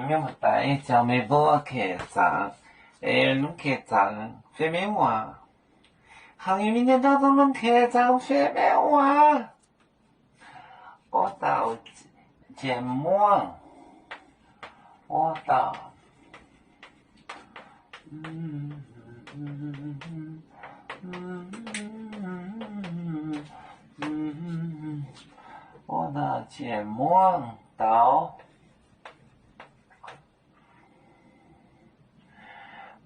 明白，叫咩无客栈，拢客栈飞咩话？行业里面当中拢客栈飞咩话？我到节目，我到，我到节目到。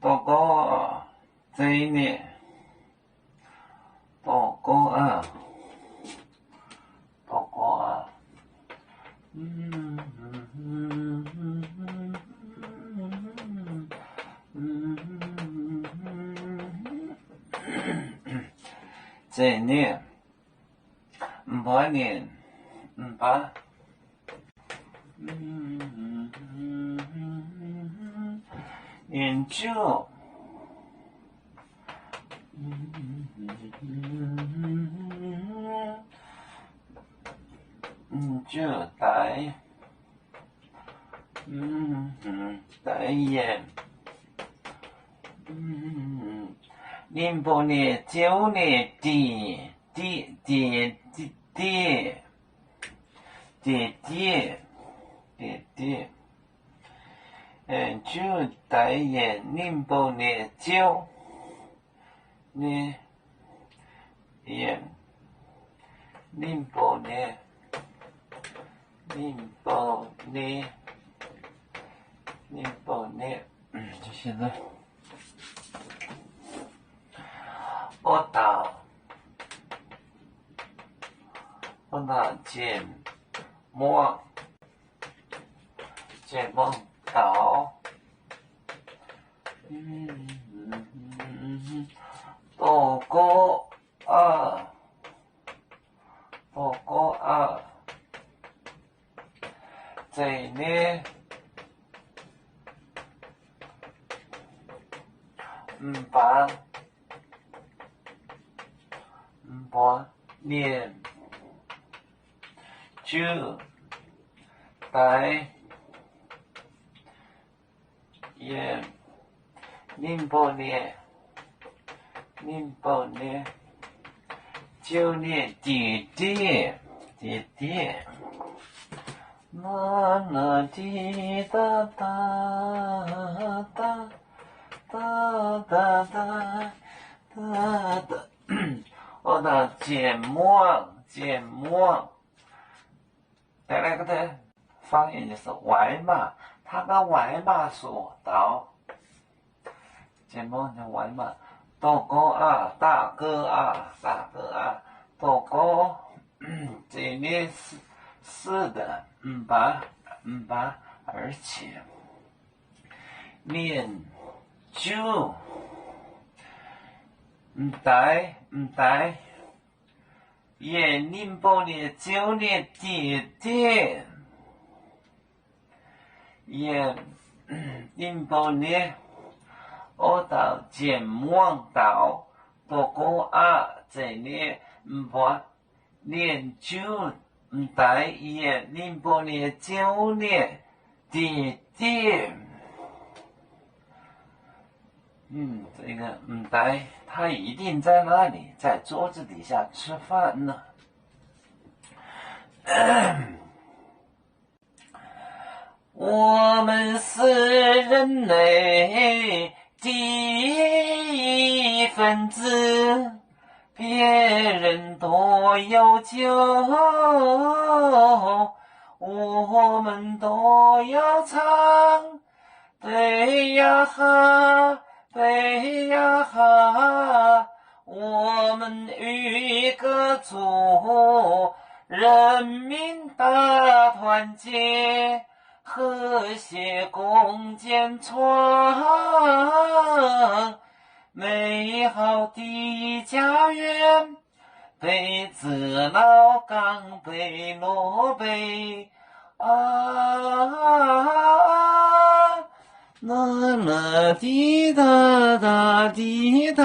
多个这一年，多个啊，多个啊，这一年，8年，8，研究。就带，带盐，08年、9年底，就带盐，08年、9年盐，08年。就现在，我到节目到，多个啊，这呢，8年，就带盐，08年，9年底，啦滴哒哒哒哒哒哒哒，我的节目，再来个的方言就是外码，他跟外码说到节目就外码，多哥啊，大哥啊，多哥，这里是的，8，而且研究，带，也08年、9年底，也08年，我到节目到，多个啊，这里8年就带也08年、9年底，这个带他一定在那里，在桌子底下吃饭呢。我们是人类第一分子，别人多有酒，我们都要唱。对呀哈，对呀哈，我们一个族，人民大团结，和谐共建创美好的家园。北子老港北罗北啦啦滴答答滴答。